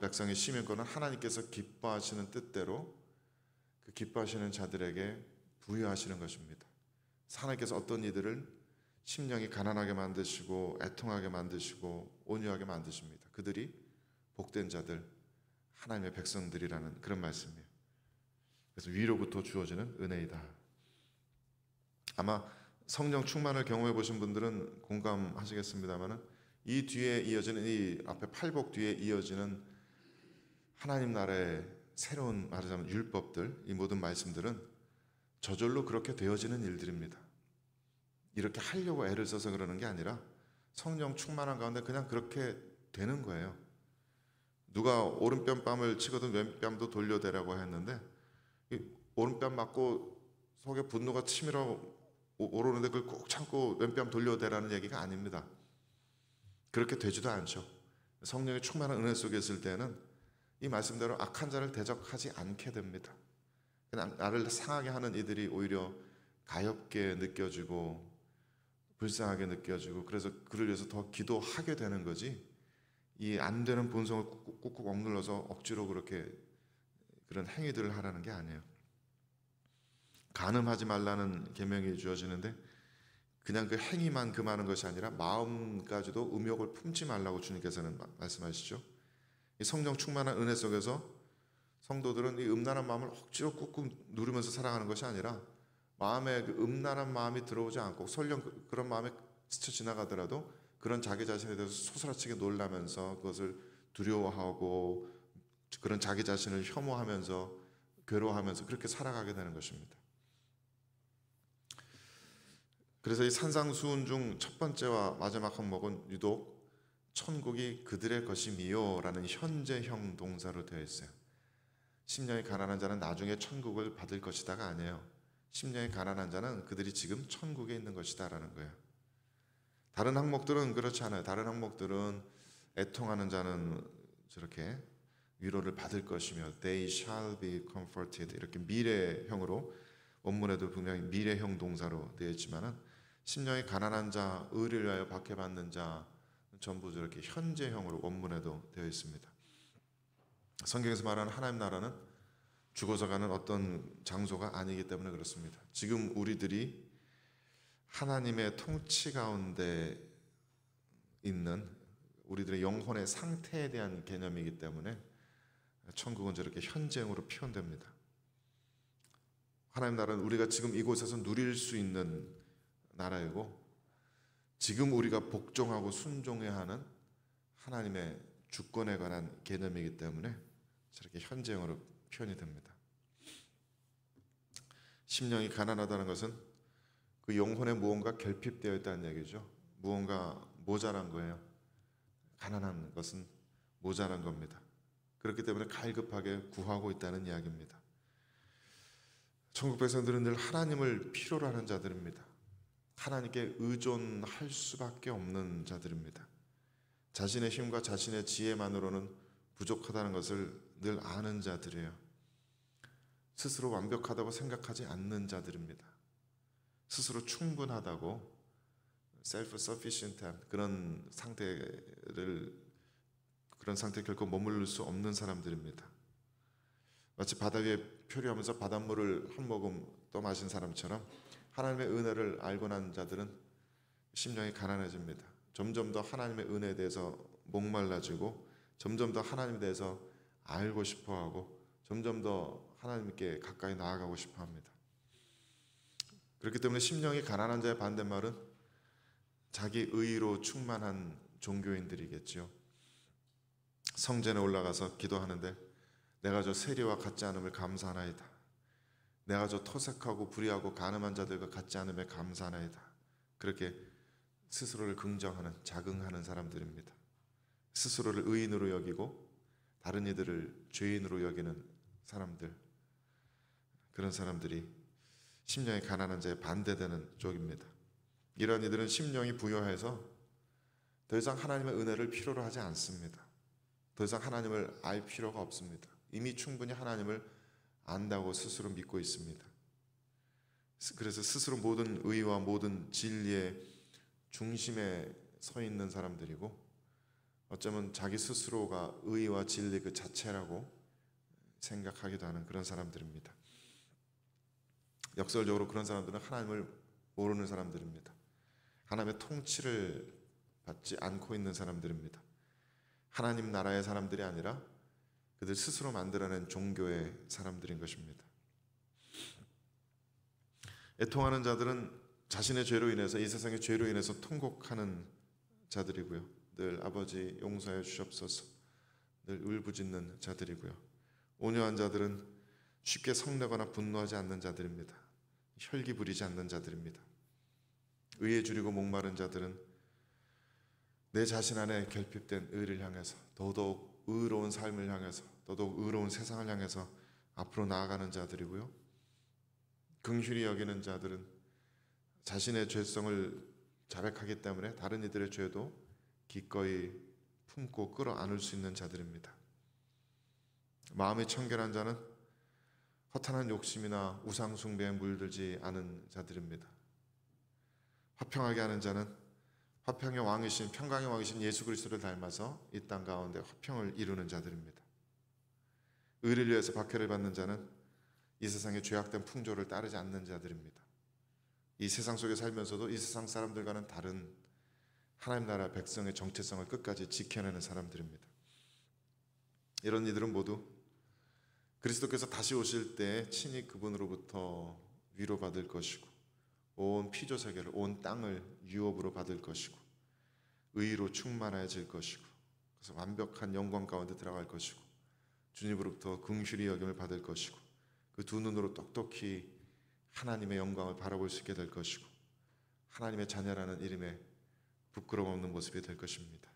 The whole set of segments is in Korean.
백성의 시민권은 하나님께서 기뻐하시는 뜻대로 그 기뻐하시는 자들에게 부여하시는 것입니다. 하나님께서 어떤 이들을 심령이 가난하게 만드시고 애통하게 만드시고 온유하게 만드십니다. 그들이 복된 자들, 하나님의 백성들이라는 그런 말씀이에요. 그래서 위로부터 주어지는 은혜이다. 아마 성령 충만을 경험해 보신 분들은 공감하시겠습니다만은 이 뒤에 이어지는 이 앞에 팔복 뒤에 이어지는 하나님 나라의 새로운 말하자면 율법들, 이 모든 말씀들은 저절로 그렇게 되어지는 일들입니다. 이렇게 하려고 애를 써서 그러는 게 아니라 성령 충만한 가운데 그냥 그렇게 되는 거예요. 누가 오른뺨 뺨을 치거든 왼뺨도 돌려대라고 했는데 이 오른뺨 맞고 속에 분노가 치밀어 오르는데 그걸 꼭 참고 왼뺨 돌려대라는 얘기가 아닙니다. 그렇게 되지도 않죠. 성령의 충만한 은혜 속에 있을 때는 이 말씀대로 악한 자를 대적하지 않게 됩니다. 그냥 나를 상하게 하는 이들이 오히려 가엽게 느껴지고 불쌍하게 느껴지고 그래서 그를 위해서 더 기도하게 되는 거지, 이 안 되는 본성을 꾹꾹 억눌러서 억지로 그렇게 그런 행위들을 하라는 게 아니에요. 간음하지 말라는 계명이 주어지는데 그냥 그 행위만 금하는 것이 아니라 마음까지도 음욕을 품지 말라고 주님께서는 말씀하시죠. 이 성령 충만한 은혜 속에서 성도들은 이 음란한 마음을 억지로 꾹꾹 누르면서 살아가는 것이 아니라 마음에 그 음란한 마음이 들어오지 않고 설령 그런 마음에 스쳐 지나가더라도 그런 자기 자신에 대해서 소스라치게 놀라면서 그것을 두려워하고 그런 자기 자신을 혐오하면서 괴로워하면서 그렇게 살아가게 되는 것입니다. 그래서 이 산상수훈 중 첫 번째와 마지막 항목은 유독 천국이 그들의 것이미요 라는 현재형 동사로 되어 있어요. 심령이 가난한 자는 나중에 천국을 받을 것이다가 아니에요. 심령이 가난한 자는 그들이 지금 천국에 있는 것이다 라는 거예요. 다른 항목들은 그렇지 않아요. 다른 항목들은 애통하는 자는 저렇게 위로를 받을 것이며 They shall be comforted 이렇게 미래형으로 원문에도 분명히 미래형 동사로 되어 있지만은 심령이 가난한 자, 의를 위하여 박해받는 자 전부 저렇게 현재형으로 원문에도 되어 있습니다. 성경에서 말하는 하나님 나라는 죽어서 가는 어떤 장소가 아니기 때문에 그렇습니다. 지금 우리들이 하나님의 통치 가운데 있는 우리들의 영혼의 상태에 대한 개념이기 때문에 천국은 저렇게 현재형으로 표현됩니다. 하나님 나라는 우리가 지금 이곳에서 누릴 수 있는 나라이고 지금 우리가 복종하고 순종해야 하는 하나님의 주권에 관한 개념이기 때문에 저렇게 현재형으로 표현이 됩니다. 심령이 가난하다는 것은 그 영혼에 무언가 결핍되어 있다는 얘기죠. 무언가 모자란 거예요. 가난한 것은 모자란 겁니다. 그렇기 때문에 갈급하게 구하고 있다는 이야기입니다. 천국 백성들은 늘 하나님을 필요로 하는 자들입니다. 하나님께 의존할 수밖에 없는 자들입니다. 자신의 힘과 자신의 지혜만으로는 부족하다는 것을 늘 아는 자들이에요. 스스로 완벽하다고 생각하지 않는 자들입니다. 스스로 충분하다고 self-sufficient한 그런 상태에 결코 머무를 수 없는 사람들입니다. 마치 바다 위에 표류하면서 바닷물을 한 모금 떠 마신 사람처럼 하나님의 은혜를 알고 난 자들은 심령이 가난해집니다. 점점 더 하나님의 은혜에 대해서 목말라지고 점점 더 하나님에 대해서 알고 싶어하고 점점 더 하나님께 가까이 나아가고 싶어합니다. 그렇기 때문에 심령이 가난한 자의 반대말은 자기 의로 충만한 종교인들이겠죠. 성전에 올라가서 기도하는데 내가 저 세리와 같지 않음을 감사하나이다. 내가 저 토색하고 불의하고 간음한 자들과 같지 않음에 감사하나이다. 그렇게 스스로를 긍정하는 자긍하는 사람들입니다. 스스로를 의인으로 여기고 다른 이들을 죄인으로 여기는 사람들, 그런 사람들이 심령이 가난한 자에 반대되는 쪽입니다. 이러한 이들은 심령이 부여해서 더 이상 하나님의 은혜를 필요로 하지 않습니다. 더 이상 하나님을 알 필요가 없습니다. 이미 충분히 하나님을 안다고 스스로 믿고 있습니다. 그래서 스스로 모든 의와 모든 진리의 중심에 서 있는 사람들이고 어쩌면 자기 스스로가 의와 진리 그 자체라고 생각하기도 하는 그런 사람들입니다. 역설적으로 그런 사람들은 하나님을 모르는 사람들입니다. 하나님의 통치를 받지 않고 있는 사람들입니다. 하나님 나라의 사람들이 아니라 그들 스스로 만들어낸 종교의 사람들인 것입니다. 애통하는 자들은 자신의 죄로 인해서, 이 세상의 죄로 인해서 통곡하는 자들이고요. 늘 아버지 용서해 주시옵소서, 늘 울부짖는 자들이고요. 온유한 자들은 쉽게 성내거나 분노하지 않는 자들입니다. 혈기 부리지 않는 자들입니다. 의에 줄이고 목마른 자들은 내 자신 안에 결핍된 의를 향해서, 더더욱 의로운 삶을 향해서, 더더욱 의로운 세상을 향해서 앞으로 나아가는 자들이고요. 긍휼히 여기는 자들은 자신의 죄성을 자백하기 때문에 다른 이들의 죄도 기꺼이 품고 끌어안을 수 있는 자들입니다. 마음이 청결한 자는 허탄한 욕심이나 우상 숭배에 물들지 않은 자들입니다. 화평하게 하는 자는 화평의 왕이신, 평강의 왕이신 예수 그리스도를 닮아서 이 땅 가운데 화평을 이루는 자들입니다. 의를 위해서 박해를 받는 자는 이 세상의 죄악된 풍조를 따르지 않는 자들입니다. 이 세상 속에 살면서도 이 세상 사람들과는 다른 하나님 나라 백성의 정체성을 끝까지 지켜내는 사람들입니다. 이런 이들은 모두 그리스도께서 다시 오실 때 친히 그분으로부터 위로받을 것이고, 온 피조세계를, 온 땅을 유업으로 받을 것이고, 의로 충만해질 것이고, 그래서 완벽한 영광 가운데 들어갈 것이고, 주님으로부터 긍휼히 여김을 받을 것이고, 그 두 눈으로 똑똑히 하나님의 영광을 바라볼 수 있게 될 것이고, 하나님의 자녀라는 이름에 부끄러움 없는 모습이 될 것입니다.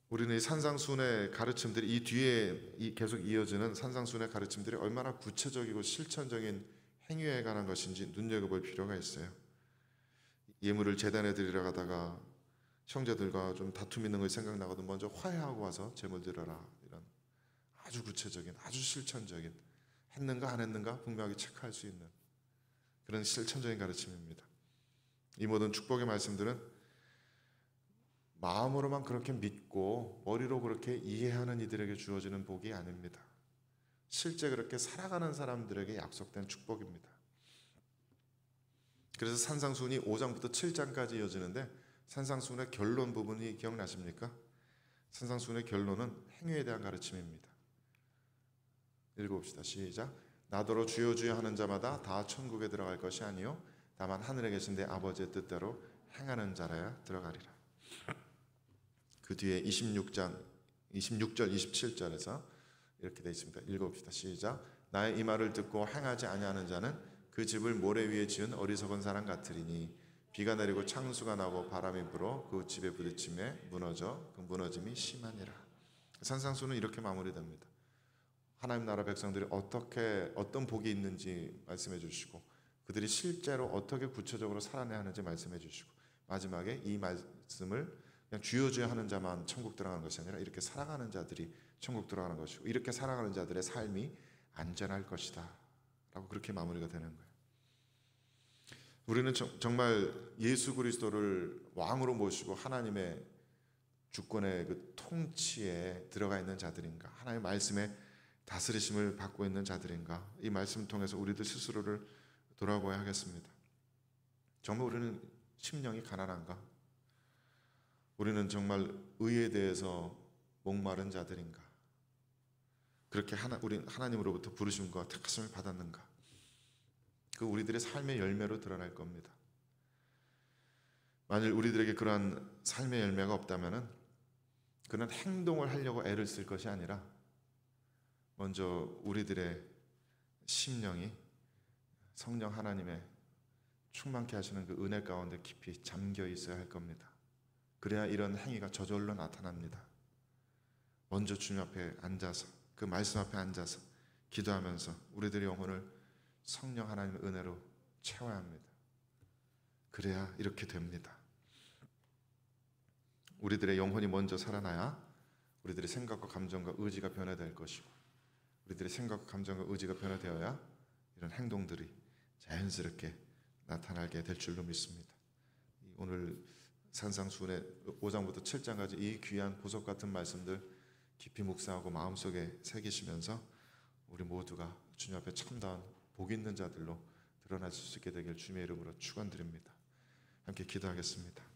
우리는 이 산상수훈의 가르침들이, 이 뒤에 계속 이어지는 산상수훈의 가르침들이 얼마나 구체적이고 실천적인 행위에 관한 것인지 눈여겨볼 필요가 있어요. 예물을 제단에 드리러 가다가 형제들과 좀 다툼 있는 것이 생각나거든 먼저 화해하고 와서 제물 드려라, 이런 아주 구체적인, 아주 실천적인, 했는가 안 했는가 분명하게 체크할 수 있는 그런 실천적인 가르침입니다. 이 모든 축복의 말씀들은 마음으로만 그렇게 믿고 머리로 그렇게 이해하는 이들에게 주어지는 복이 아닙니다. 실제 그렇게 살아가는 사람들에게 약속된 축복입니다. 그래서 산상수훈이 5장부터 7장까지 이어지는데, 산상수훈의 결론 부분이 기억나십니까? 산상수훈의 결론은 행위에 대한 가르침입니다. 읽어봅시다. 시작. 나더러 주여 주여 하는 자마다 다 천국에 들어갈 것이 아니요 다만 하늘에 계신 내 아버지의 뜻대로 행하는 자라야 들어가리라. 그 뒤에 26절 27절에서 이렇게 되어 있습니다. 읽어봅시다. 시작. 나의 이 말을 듣고 행하지 아니하는 자는 그 집을 모래 위에 지은 어리석은 사람 같으리니 비가 내리고 창수가 나고 바람이 불어 그 집에 부딪힘에 무너져 그 무너짐이 심하니라. 산상수훈은 이렇게 마무리됩니다. 하나님 나라 백성들이 어떤 복이 있는지 말씀해 주시고, 그들이 실제로 어떻게 구체적으로 살아내야 하는지 말씀해 주시고, 마지막에 이 말씀을 그냥 주여 주여 하는 자만 천국 들어가는 것이 아니라 이렇게 살아가는 자들이 천국 들어가는 것이고, 이렇게 살아가는 자들의 삶이 안전할 것이다 라고 그렇게 마무리가 되는 거예요. 우리는 정말 예수 그리스도를 왕으로 모시고 하나님의 주권의 그 통치에 들어가 있는 자들인가, 하나님의 말씀에 다스리심을 받고 있는 자들인가, 이 말씀을 통해서 우리들 스스로를 돌아보아야 하겠습니다. 정말 우리는 심령이 가난한가? 우리는 정말 의에 대해서 목마른 자들인가? 그렇게 우리 하나님으로부터 부르심과 택하심을 받았는가? 그 우리들의 삶의 열매로 드러날 겁니다. 만일 우리들에게 그러한 삶의 열매가 없다면 그는 행동을 하려고 애를 쓸 것이 아니라 먼저 우리들의 심령이 성령 하나님의 충만케 하시는 그 은혜 가운데 깊이 잠겨 있어야 할 겁니다. 그래야 이런 행위가 저절로 나타납니다. 먼저 주님 앞에 앉아서, 그 말씀 앞에 앉아서 기도하면서 우리들의 영혼을 성령 하나님의 은혜로 채워야 합니다. 그래야 이렇게 됩니다. 우리들의 영혼이 먼저 살아나야 우리들의 생각과 감정과 의지가 변화될 것이고, 우리들의 생각과 감정과 의지가 변화되어야 이런 행동들이 자연스럽게 나타나게 될 줄로 믿습니다. 오늘 산상수훈의 5장부터 7장까지 이 귀한 보석 같은 말씀들 깊이 묵상하고 마음속에 새기시면서 우리 모두가 주님 앞에 참다운 복 있는 자들로 드러날 수 있게 되길 주님의 이름으로 축원드립니다. 함께 기도하겠습니다.